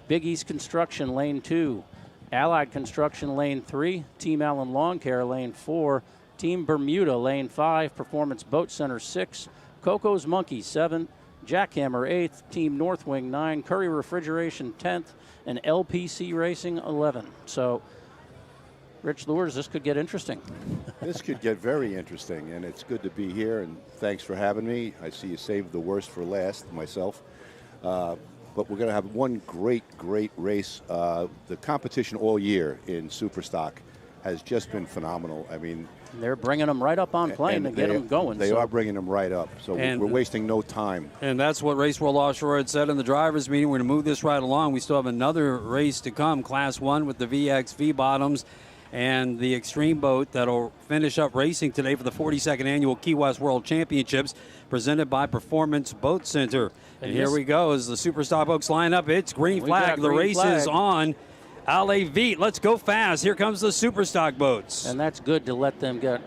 Big East Construction, lane 2. Allied Construction, lane 3. Team Allen Lawn Care, lane 4. Team Bermuda, lane 5. Performance Boat Center, 6. Coco's Monkey, 7. Jackhammer, 8th. Team Northwing, 9. Curry Refrigeration, 10th. And LPC Racing, 11. So, Rich Lures, this could get interesting. This could get very interesting, and it's good to be here, and thanks for having me. I see you saved the worst for last, myself. But we're going to have one great race. The competition all year in Superstock has just been phenomenal. I mean, they're bringing them right up on plane to get them going. They are bringing them right up, so we're wasting no time. And that's what Race World Offshore had said in the drivers' meeting. We're going to move this right along. We still have another race to come, Class 1 with the VX V-Bottoms and the Extreme Boat that'll finish up racing today for the 42nd Annual Key West World Championships presented by Performance Boat Center. And here we go as the Superstock folks line up. It's green flag. The race is on. Allez Vite, let's go fast. Here comes the Superstock boats. And that's good to let them get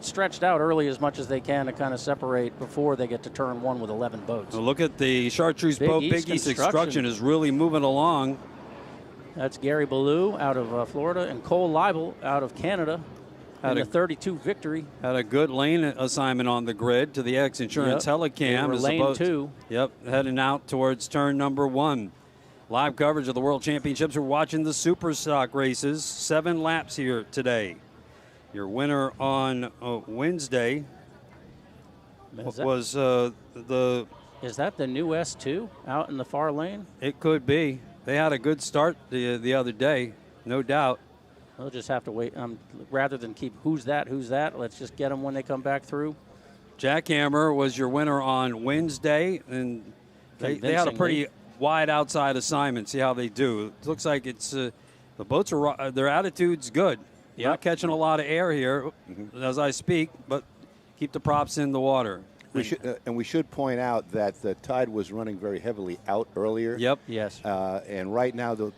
stretched out early as much as they can to kind of separate before they get to turn 1 with 11 boats. Well, look at the Chartreuse boat. Big East Construction is really moving along. That's Gary Ballou out of Florida and Cole Leibel out of Canada. Had a 32 victory. Had a good lane assignment on the grid to the X Insurance Helicam. As lane 2. Yep, heading out towards turn number 1. Live coverage of the World Championships. We're watching the Superstock races. 7 laps here today. Your winner on Wednesday was the... Is that the new S2 out in the far lane? It could be. They had a good start the other day, no doubt. We'll just have to wait. Rather than keep who's that, let's just get them when they come back through. Jackhammer was your winner on Wednesday, and they had a pretty wide outside assignment. See how they do. It looks like it's the boats are their attitude's good. Yep. Not catching a lot of air here as I speak, but keep the props in the water. We should point out that the tide was running very heavily out earlier. Yep. Yes. And right now the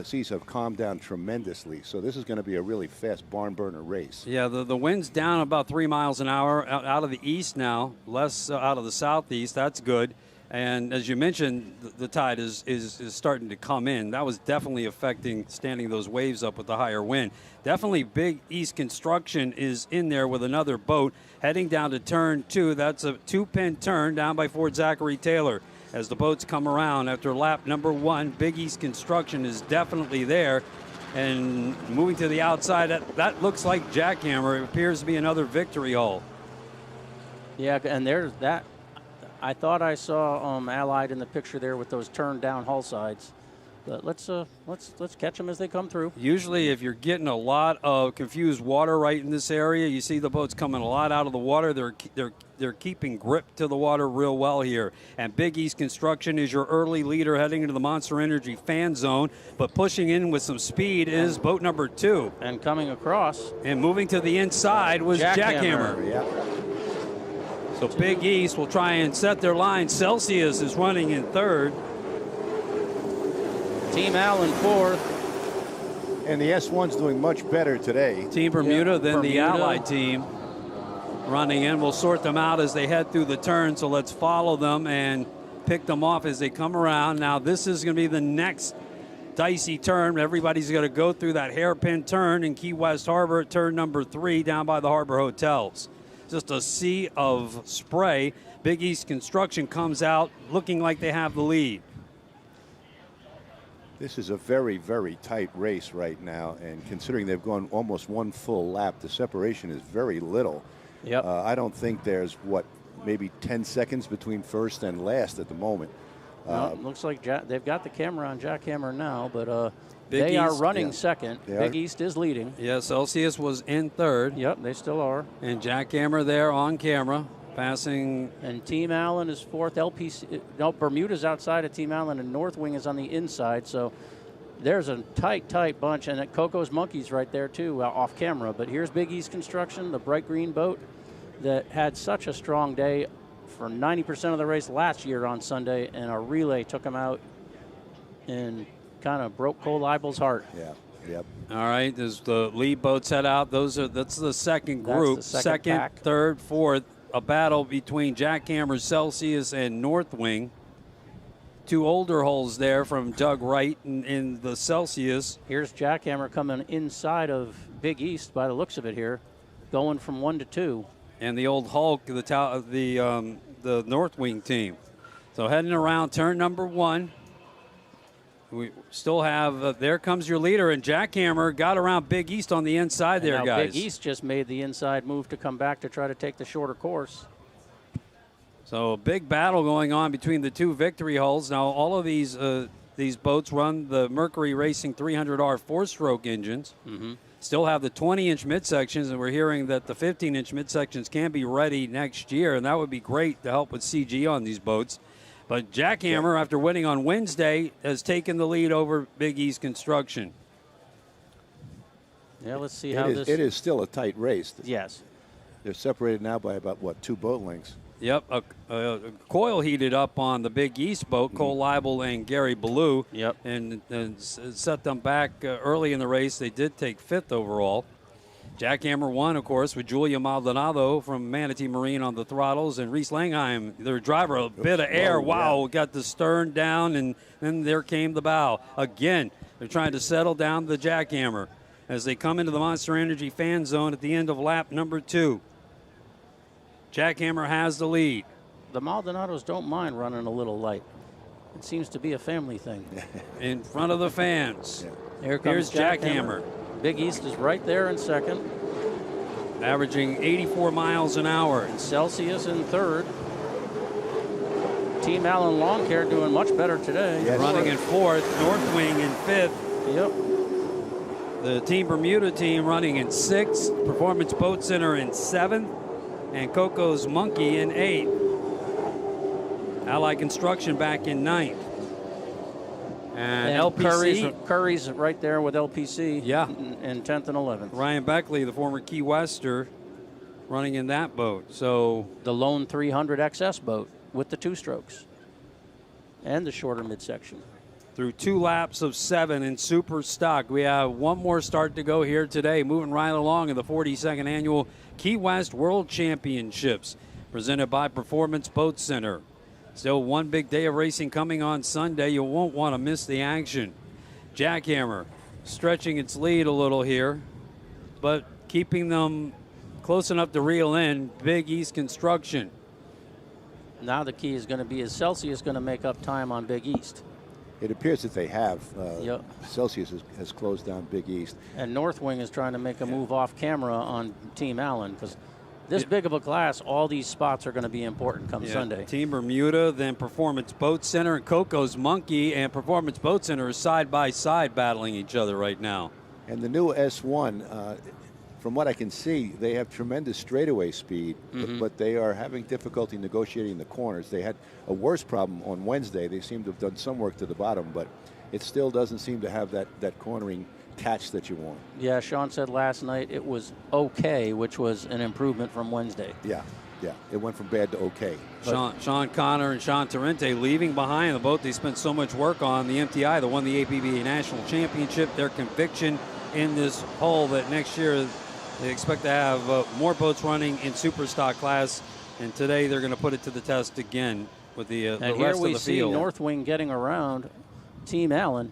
seas have calmed down tremendously. So this is going to be a really fast barn burner race. Yeah, the wind's down about 3 miles an hour out of the east now, less out of the southeast. That's good. And as you mentioned, the tide is starting to come in. That was definitely affecting standing those waves up with the higher wind. Definitely Big East Construction is in there with another boat heading down to turn 2. That's a 2-pin turn down by Fort Zachary Taylor. As the boats come around after lap number 1, Big East Construction is definitely there. And moving to the outside, that looks like Jackhammer. It appears to be another victory hull. Yeah, and there's that. I thought I saw Allied in the picture there with those turned down hull sides. But let's catch them as they come through. Usually, if you're getting a lot of confused water right in this area, you see the boats coming a lot out of the water. They're keeping grip to the water real well here. And Big East Construction is your early leader heading into the Monster Energy fan zone, but pushing in with some speed is boat number 2. And coming across. And moving to the inside was Jackhammer. Yeah. So Big East will try and set their line. Celsius is running in 3rd. Team Allen 4th. And the S1's doing much better today. Team Bermuda than the Allied team running in. We'll sort them out as they head through the turn, so let's follow them and pick them off as they come around. Now this is going to be the next dicey turn. Everybody's going to go through that hairpin turn in Key West Harbor at turn number 3 down by the Harbor Hotels. Just a sea of spray. Big East Construction comes out looking like they have the lead. This is a very, very tight race right now, and considering they've gone almost 1 full lap, the separation is very little. Yep. I don't think there's, maybe 10 seconds between first and last at the moment. Well, looks like they've got the camera on Jackhammer now, but they are running second. Big East is leading. Yeah, Celsius was in 3rd. Yep, they still are. And Jackhammer there on camera, passing. And Team Allen is 4th. LPC, no, Bermuda's outside of Team Allen, and North Wing is on the inside. So there's a tight bunch. And Coco's Monkeys right there, too, off camera. But here's Big East Construction, the bright green boat that had such a strong day for 90% of the race last year on Sunday, and a relay took him out and kind of broke Cole Leibel's heart. Yeah. Yep. All right, as the lead boats head out, that's the second group. That's the second pack. 3rd, 4th, a battle between Jackhammer, Celsius, and North Wing. two older holes there from Doug Wright in the Celsius. Here's Jackhammer coming inside of Big East by the looks of it here, going from 1 to 2. And the old Hulk, the North Wing team. So heading around turn number 1. We still have, there comes your leader, and Jackhammer got around Big East on the inside there, now guys. Big East just made the inside move to come back to try to take the shorter course. So a big battle going on between the two victory holes. Now all of these boats run the Mercury Racing 300R 4-stroke engines. Still have the 20-inch midsections, and we're hearing that the 15-inch midsections can be ready next year, and that would be great to help with CG on these boats. But Jackhammer, after winning on Wednesday, has taken the lead over Big East Construction. Yeah, let's see how this... It is still a tight race. Yes. They're separated now by about, 2 boat lengths. Yep, Coyle heated up on the Big East boat, Cole Leibel and Gary Ballou. Yep. And set them back early in the race. They did take 5th overall. Jackhammer won, of course, with Julia Maldonado from Manatee Marine on the throttles, and Reese Langheim, their driver, a bit of air. Wow, got the stern down, and then there came the bow. Again, they're trying to settle down the Jackhammer as they come into the Monster Energy fan zone at the end of lap number 2. Jackhammer has the lead. The Maldonados don't mind running a little light. It seems to be a family thing. In front of the fans. Here comes Here's Jackhammer. Big East is right there in second. Averaging 84 miles an hour. Celsius in third. Team Allen Lawn Care doing much better today. Yes. Running in fourth. North Wing in fifth. Yep. The Team Bermuda team running in sixth. Performance Boat Center in seventh. And Coco's Monkey in eighth. Allied Construction back in ninth. And LPC. Curry's right there with LPC. Yeah. In 10th and 11th. Ryan Beckley, the former Key Wester, running in that boat. So the lone 300 XS boat with the 2 strokes and the shorter midsection. Through 2 laps of 7 in super stock. We have one more start to go here today. Moving right along in the 42nd annual Key West World Championships presented by Performance Boat Center. Still one big day of racing coming on Sunday. You won't want to miss the action. Jackhammer stretching its lead a little here, but keeping them close enough to reel in Big East Construction. Now the key is going to be, is Celsius going to make up time on Big East? It appears that they have. Yep. Celsius has closed down Big East. And North Wing is trying to make a move off camera on Team Allen, because this big of a class, all these spots are going to be important come Sunday. Team Bermuda, then Performance Boat Center, and Coco's Monkey and Performance Boat Center are side by side battling each other right now. And the new S1, from what I can see, they have tremendous straightaway speed, but they are having difficulty negotiating the corners. They had a worse problem on Wednesday. They seem to have done some work to the bottom, but it still doesn't seem to have that cornering catch that you want. Yeah, Sean said last night it was okay, which was an improvement from Wednesday. Yeah. It went from bad to okay. Sean Connor and Sean Torrente leaving behind the boat they spent so much work on, the MTI that won the APBA National Championship. Their conviction in this hole that next year they expect to have more boats running in super stock class, and today they're going to put it to the test again with the rest of the field. And here we see North Wing getting around Team Allen.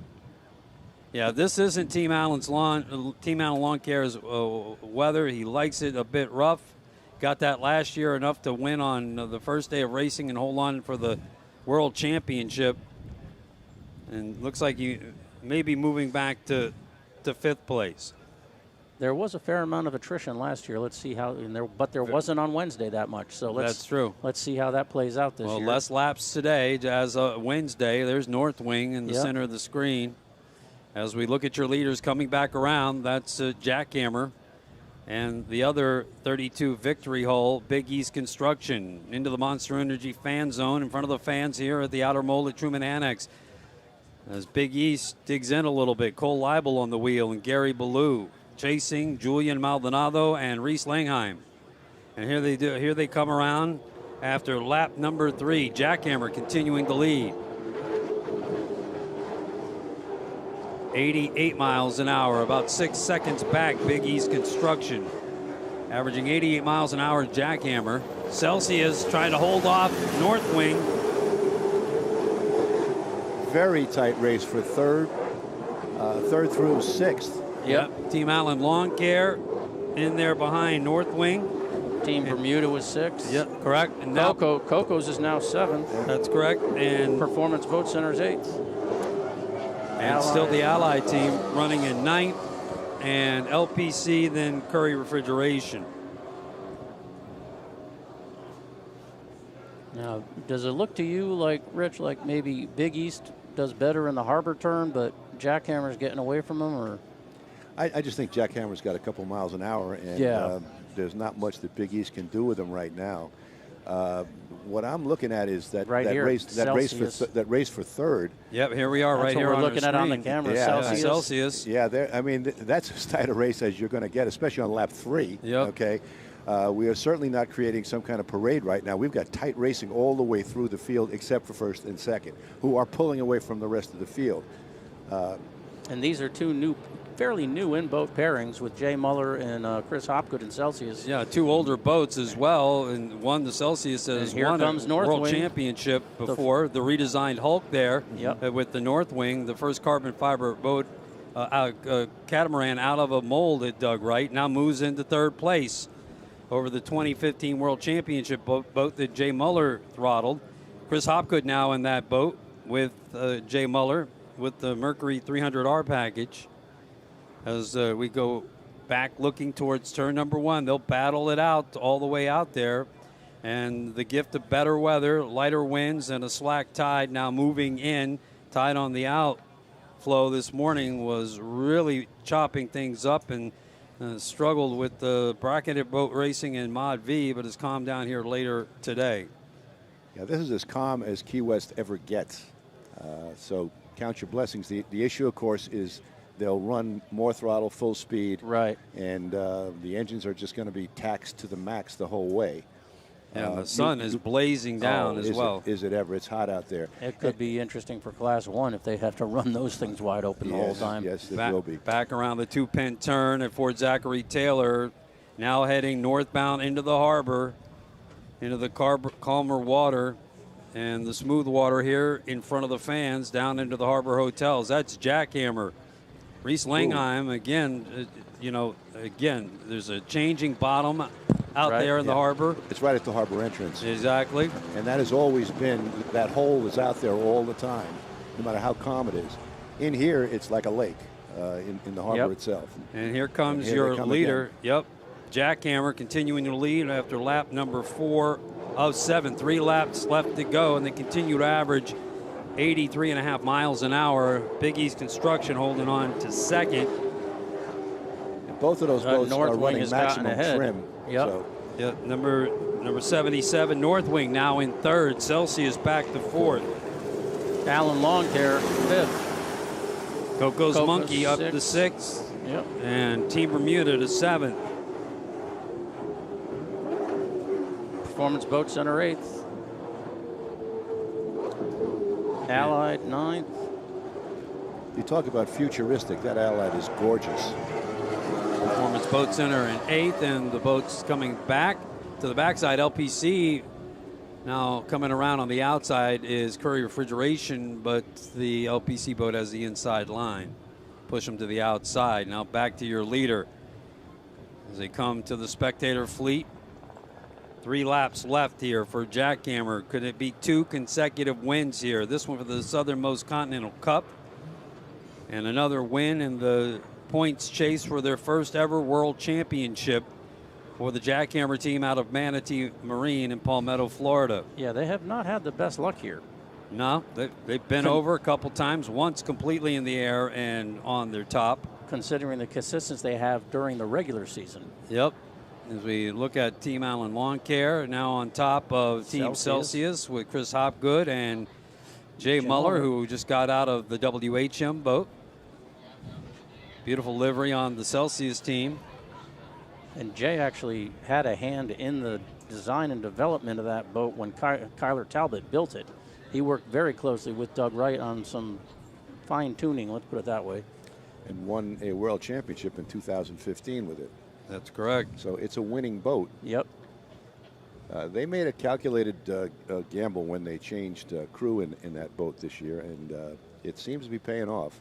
Yeah, this isn't Team Allen Lawn Care's weather. He likes it a bit rough. Got that last year, enough to win on the first day of racing and hold on for the World Championship. And looks like he may be moving back to 5th place. There was a fair amount of attrition last year. Let's see how, but there wasn't on Wednesday that much. So that's true. Let's see how that plays out this year. Well, less laps today as Wednesday. There's North Wing in the center of the screen. As we look at your leaders coming back around, that's Jackhammer. And the other 32 victory hole, Big East Construction, into the Monster Energy fan zone in front of the fans here at the Outer Mold at Truman Annex. As Big East digs in a little bit, Cole Leibel on the wheel and Gary Ballou chasing Julian Maldonado and Reese Langheim. And here they come around after lap number 3. Jackhammer continuing the lead. 88 miles an hour, about 6 seconds back, Big East Construction. Averaging 88 miles an hour, Jackhammer. Celsius trying to hold off North Wing. very tight race for third through sixth. Yep. Team Allen Lawn Care in there behind North Wing. Team Bermuda was 6. Yep, correct. And now Coco's is now 7th. that's correct. And Performance Boat Center is 8th. And still the Allied team running in 9th, and LPC, then Curry Refrigeration. Now, does it look to you like, Rich, like maybe Big East does better in the harbor turn, but Jackhammer's getting away from them? Or I just think Jackhammer's got a couple miles an hour, and there's not much that Big East can do with them right now. What I'm looking at is that race for third. Yep, here we are. That's right what here we're on looking the at on the screen. camera. Yeah, Celsius. Yeah, I mean, that's as tight a race as you're going to get, especially on lap 3. Yep. Okay. We are certainly not creating some kind of parade right now. We've got tight racing all the way through the field, except for first and second, who are pulling away from the rest of the field. And these are two fairly new in-boat pairings with Jay Muller and Chris Hopgood and Celsius. Yeah, 2 older boats as well, and one, the Celsius, has won a World Wing. Championship before. The redesigned Hulk there with the North Wing, the first carbon fiber boat, catamaran out of a mold at Doug Wright, now moves into 3rd place over the 2015 World Championship boat that Jay Muller throttled. Chris Hopgood now in that boat with Jay Muller with the Mercury 300R package. As we go back looking towards turn number 1, they'll battle it out all the way out there. And the gift of better weather, lighter winds, and a slack tide now moving in. Tide on the outflow this morning was really chopping things up and struggled with the bracketed boat racing in Mod V, but has calmed down here later today. Yeah, this is as calm as Key West ever gets. So count your blessings. The issue, of course, is they'll run more throttle, full speed. Right. And the engines are just going to be taxed to the max the whole way. And the sun is blazing down as well. Is it ever? It's hot out there. It could be interesting for Class 1 if they have to run those things wide open the whole time. Yes, it will be. Back around the 2-pin turn at Fort Zachary Taylor, now heading northbound into the harbor, into the calmer water and the smooth water here in front of the fans down into the harbor hotels. That's Jackhammer. Reese Langheim, again, there's a changing bottom out there in the harbor. It's right at the harbor entrance. Exactly. And that has always been, that hole is out there all the time, no matter how calm it is. In here, it's like a lake in the harbor itself. And here comes your leader. Yep. Jackhammer continuing to lead after lap number 4 of 7. 3 laps left to go, and they continue to average 83.5 miles an hour. Big East Construction holding on to second. And both of those boats are running maximum trim. Yep. So. Yep. Number 77, North Wing now in 3rd. Celsius back to 4th. Allen Lawn Care 5th. Coco's Monkey up to 6th. Yep. And Team Bermuda to 7th. Performance Boat Center 8th. Allied 9th. You talk about futuristic. That Allied is gorgeous. Performance Boat Center in 8th, and the boats coming back to the backside. LPC now coming around on the outside is Curry Refrigeration, but the LPC boat has the inside line. Push them to the outside. Now back to your leader as they come to the spectator fleet. 3 laps left here for Jackhammer. Could it be 2 consecutive wins here? This one for the Southernmost Continental Cup, and another win in the points chase for their first ever World Championship for the Jackhammer team out of Manatee Marine in Palmetto, Florida. Yeah, they have not had the best luck here. No, they've been over a couple times, once completely in the air and on their top. Considering the consistency they have during the regular season. Yep. As we look at Team Allen Lawn Care, now on top of Team Celsius with Chris Hopgood and Jay Muller, who just got out of the WHM boat. Beautiful livery on the Celsius team. And Jay actually had a hand in the design and development of that boat when Kyler Talbot built it. He worked very closely with Doug Wright on some fine tuning, let's put it that way. And won a world championship in 2015 with it. That's correct. So it's a winning boat. Yep. They made a calculated gamble when they changed crew in that boat this year, and it seems to be paying off.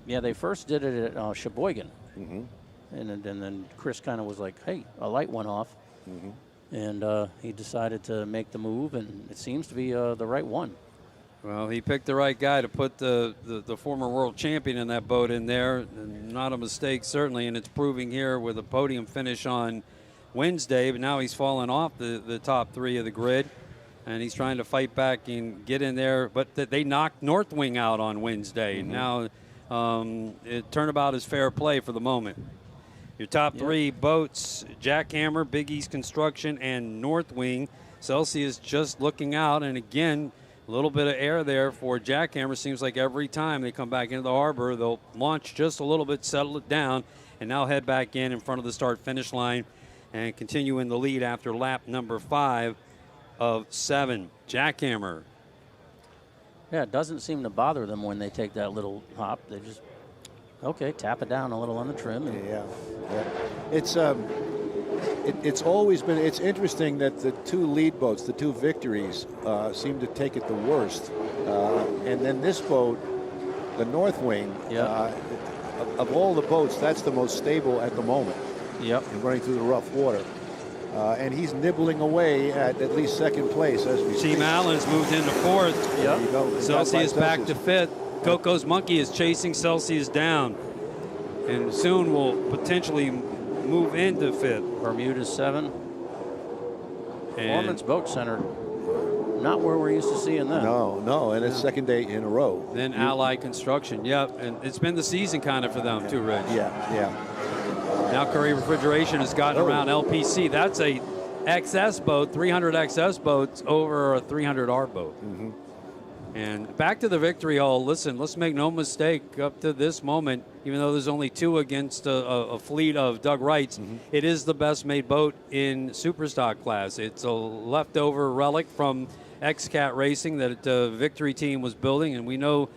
Yeah, they first did it at Sheboygan. And then Chris kind of was like, hey, a light went off. And he decided to make the move, and it seems to be the right one. Well, he picked the right guy to put the former world champion in that boat in there. And not a mistake, certainly, and it's proving here with a podium finish on Wednesday. But now he's fallen off the top three of the grid, and he's trying to fight back and get in there. But they knocked Northwing out on Wednesday. Now turnabout is fair play for the moment. Your top three boats, Jackhammer, Big East Construction, and Northwing. Celsius just looking out, and again, a little bit of air there for Jackhammer. Seems like every time they come back into the harbor, they'll launch just a little bit, settle it down, and now head back in front of the start-finish line and continue in the lead after lap number 5 of 7. Jackhammer. Yeah, it doesn't seem to bother them when they take that little hop. They just, okay, tap it down a little on the trim. And Yeah. It's always been, it's interesting that the two lead boats, the two Victories, seem to take it the worst. And then this boat, the Northwing, of all the boats, that's the most stable at the moment. And running through the rough water. And he's nibbling away at least second place as we speak. Team Allen's moved into 4th. There you go. Celsius back to 5th. Coco's Monkey is chasing Celsius down, and soon will potentially move into 5th. Bermuda's 7. Performance Boat Center, not where we're used to seeing them. No, and it's second day in a row. Then Allied Construction, and it's been the season kind of for them too, Rich. Yeah. Now Curry Refrigeration has gotten around LPC. That's a XS boat, 300 XS boats over a 300R boat. And back to the Victory Hull. Listen, let's make no mistake, up to this moment, even though there's only 2 against a fleet of Doug Wrights, it is the best made boat in Superstock class. It's a leftover relic from XCat Racing that the Victory team was building, and we know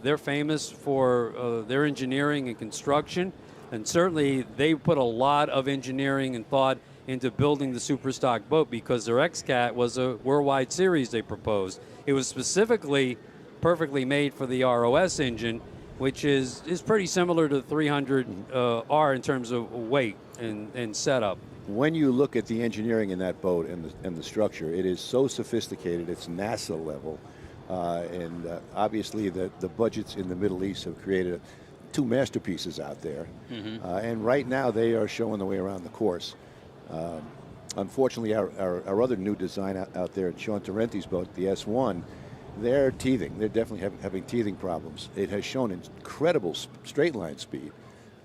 they're famous for their engineering and construction, and certainly they put a lot of engineering and thought into building the Superstock boat because their XCat was a worldwide series they proposed. It was specifically perfectly made for the ROS engine, which is pretty similar to the 300R in terms of weight and setup. When you look at the engineering in that boat and the structure, it is so sophisticated. It's NASA level, and obviously the budgets in the Middle East have created 2 masterpieces out there, and right now they are showing the way around the course. Unfortunately, our other new design out there, Sean Torrente's boat, the S1, they're teething. They're definitely having teething problems. It has shown incredible straight line speed,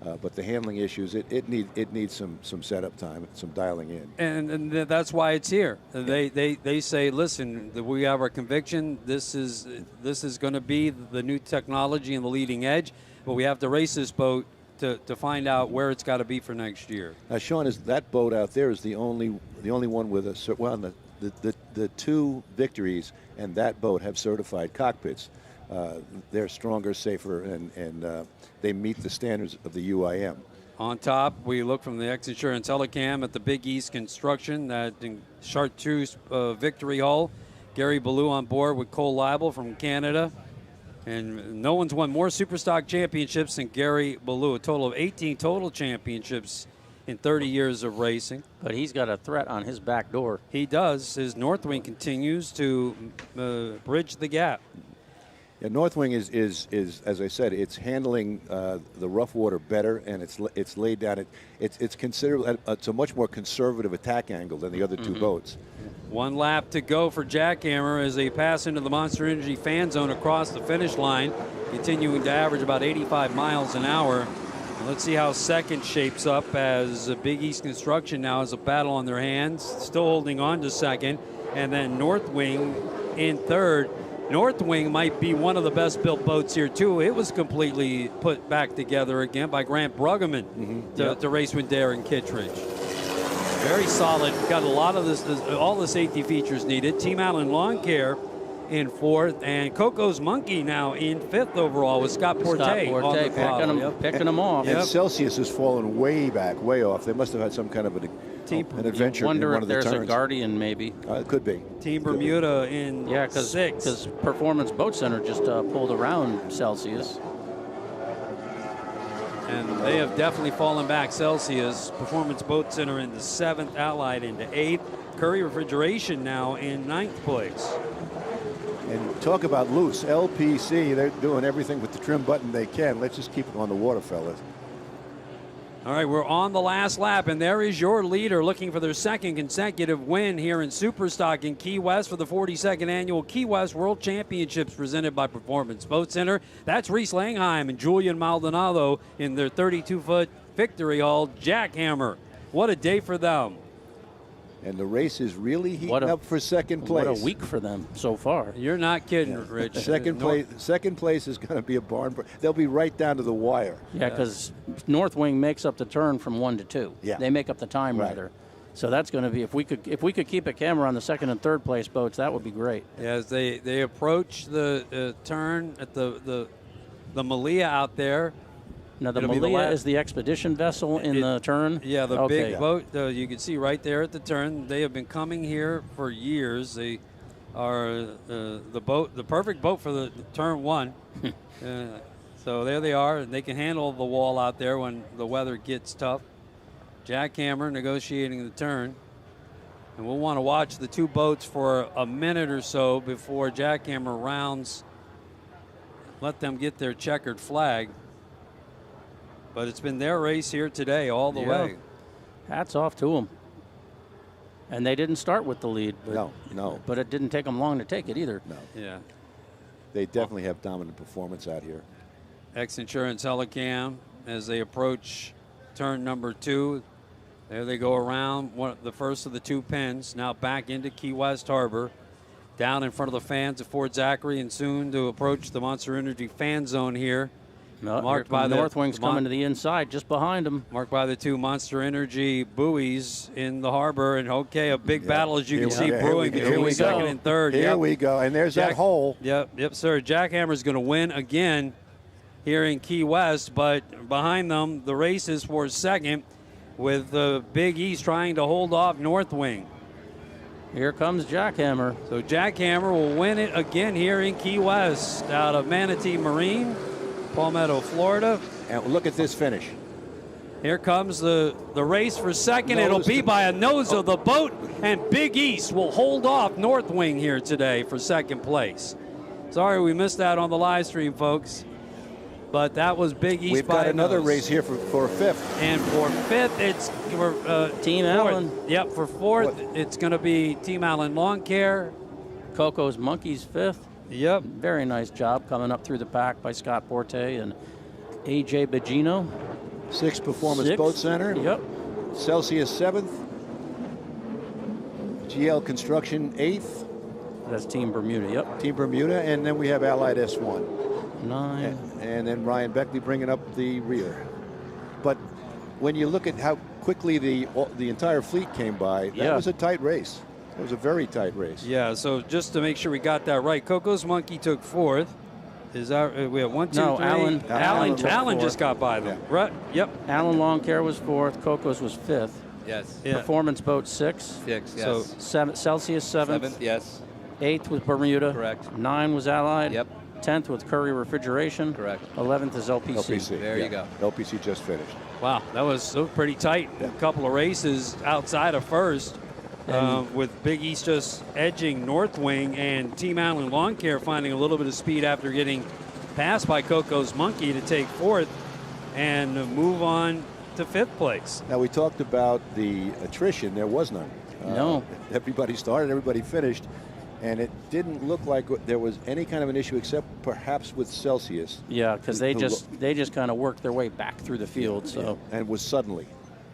but the handling issues, it needs some setup time, some dialing in. And that's why it's here. They say, listen, we have our conviction. This is going to be the new technology and the leading edge, but we have to race this boat to find out where it's got to be for next year. Now, Sean, that boat out there is the only one with the 2 Victories and that boat have certified cockpits. They're stronger, safer, and they meet the standards of the UIM. On top, we look from the X-Insurance Helicam at the Big East Construction, that Chartreuse Victory Hull. Gary Ballou on board with Cole Leibel from Canada. And no one's won more Superstock championships than Gary Ballou, a total of 18 total championships in 30 years of racing. But he's got a threat on his back door. He does. His Northwing continues to bridge the gap. Yeah, Northwing is as I said, it's handling the rough water better, and it's laid down. It's considered it's a much more conservative attack angle than the other 2 boats. 1 lap to go for Jackhammer as they pass into the Monster Energy fan zone across the finish line, continuing to average about 85 miles an hour. And let's see how second shapes up as Big East Construction now has a battle on their hands, still holding on to second, and then Northwing in third. Northwing might be one of the best built boats here too. It was completely put back together again by Grant Bruggeman to race with Darren Kittredge. Very solid. Got a lot of all the safety features needed. Team Allen Lawn Care in 4th, and Coco's Monkey now in 5th overall with Scott Porte on the picking them off. And Celsius has fallen way back, way off. They must have had some kind of an adventure You wonder in one if of the there's a turns. Guardian maybe. It could be. Team Could be. Bermuda in Yeah, six. because Performance Boat Center just pulled around Celsius. And they have definitely fallen back. Celsius, Performance Boat Center into 7th, Allied into 8th. Curry Refrigeration now in 9th place. And talk about loose. LPC, they're doing everything with the trim button they can. Let's just keep it on the water, fellas. All right, we're on the last lap, and there is your leader looking for their second consecutive win here in Superstock in Key West for the 42nd Annual Key West World Championships presented by Performance Boat Center. That's Reese Langheim and Julian Maldonado in their 32-foot victory hull Jackhammer. What a day for them. And the race is really heating up for second place. What a week for them so far. You're not kidding, Rich. Second place is going to be a barn. They'll be right down to the wire. Yeah, because North Wing makes up the turn from 1 to 2. Yeah. They make up the time rather. So that's going to be if we could keep a camera on the second and third place boats, that would be great. As they approach the turn at the Malia out there. Now the It'll be the Malia last- is the expedition vessel in the turn. Yeah, the Okay. big boat you can see right there at the turn. They have been coming here for years. They are the perfect boat for the turn 1. So there they are, and they can handle the wall out there when the weather gets tough. Jackhammer negotiating the turn. And we'll want to watch the two boats for a minute or so before Jackhammer rounds. Let them get their checkered flag. But it's been their race here today all the way. Hats off to them. And they didn't start with the lead. But, No. But it didn't take them long to take it either. No. Yeah. They definitely have dominant performance out here. X Insurance Helicam as they approach turn number 2. There they go around the first of the two pins. Now back into Key West Harbor. Down in front of the fans at Fort Zachary and soon to approach the Monster Energy fan zone here. No, Marked here by come the North Wing's coming to the inside just behind them. Marked by the two Monster Energy buoys in the harbor. And okay, a big battle as you can see brewing between second and third. Here we go. And there's that hole. Yep, sir. Jackhammer's going to win again here in Key West, but behind them, the race is for second with the Big East trying to hold off North Wing. Here comes Jackhammer. So Jackhammer will win it again here in Key West out of Manatee Marine, Palmetto, Florida. And look at this finish. Here comes the race for second. It'll be by a nose of the boat, and Big East will hold off North Wing here today for second place. Sorry we missed that on the live stream, folks. But that was Big East. We've by got a another nose. race here for fifth. And for fifth, it's for Team fourth. Allen. Yep, for fourth, it's going to be Team Allen Lawn Care. Coco's Monkeys fifth. Yep. Very nice job coming up through the pack by Scott Porte and AJ Bogino. Sixth Performance Sixth. Boat Center. Yep. Celsius seventh. GL Construction eighth. That's Team Bermuda. Yep. Team Bermuda. And then we have Allied S1. 9. And then Ryan Beckley bringing up the rear. But when you look at how quickly the entire fleet came by, that was a tight race. It was a very tight race. Yeah, so just to make sure we got that right, Coco's Monkey took fourth. Is that we have 1, 2, No, 3? Allen took Allen fourth. just got by them. Yeah. Right? Yep. Allen Lawn Care was fourth. Coco's was fifth. Yes. Yeah. Performance Boat sixth. 6, yes. So Celsius seventh. 7th, yes. Eighth was Bermuda. Correct. 9 was Allied. Yep. 10th with Curry Refrigeration. Correct. 11th is LPC. LPC. There you go. LPC just finished. wow, that was pretty tight. Yeah. A couple of races outside of first. With Big East just edging North Wing and Team Allen Lawn Care finding a little bit of speed after getting passed by Coco's Monkey to take fourth and move on to fifth place. Now, we talked about the attrition. There was none. No. Everybody started, everybody finished. And it didn't look like there was any kind of an issue except perhaps with Celsius. Yeah, because they Who- just kind of worked their way back through the field. So And it was suddenly.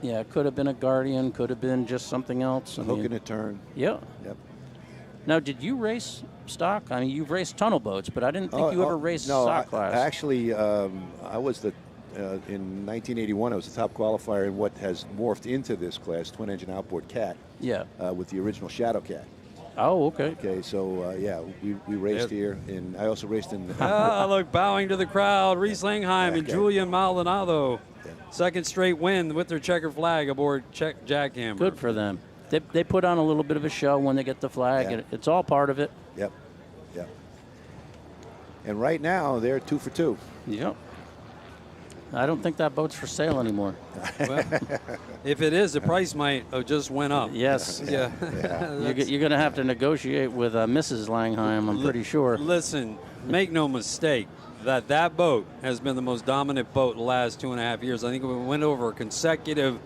yeah, it could have been a Guardian, could have been just something else. I Hook mean, and a turn. yeah. Yep. Now, did you race stock? I mean, you've raced tunnel boats, but I didn't think you ever raced stock class. Actually, I was in 1981, I was the top qualifier in what has morphed into this class, twin engine outboard cat, yeah. with the original Shadow Cat. Oh, okay. Okay, so yeah, we raced here, and I also raced in. Look, bowing to the crowd, Reese Langheim and Okay. Julian Maldonado. Yeah. Second straight win with their checkered flag aboard Jackhammer. Good for them. They put on a little bit of a show when they get the flag, Yeah. and it's all part of it. Yep. Yep. And right now they're 2 for 2. Yep. I don't think that boat's for sale anymore. Well, if it is, the price might have just went up. Yes. Yeah. You're going to have to negotiate with Mrs. Langheim, I'm pretty sure. Listen, make no mistake that boat has been the most dominant boat the last 2.5 years. I think we went over a consecutive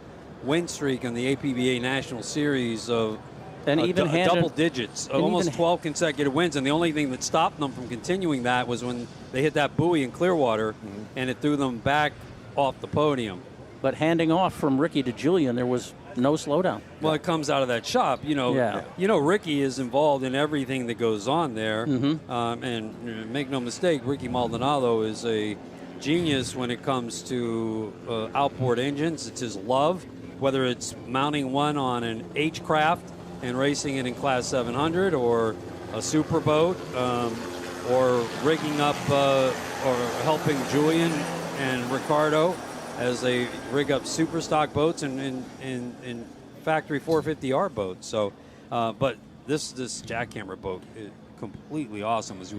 win streak in the APBA National Series of And even double digits, and almost even- 12 consecutive wins. And the only thing that stopped them from continuing that was when they hit that buoy in Clearwater, and it threw them back off the podium. But handing off from Ricky to Julian, there was no slowdown. Well, it comes out of that shop, you know. Yeah. You know, Ricky is involved in everything that goes on there, Mm-hmm. and make no mistake, Ricky Maldonado is a genius when it comes to outboard engines. It's his love, whether it's mounting one on an H craft and racing it in Class 700, or a super boat, or rigging up or helping Julian and Ricardo as they rig up super stock boats and factory 450R boats. So, but this jackhammer boat is completely awesome. As we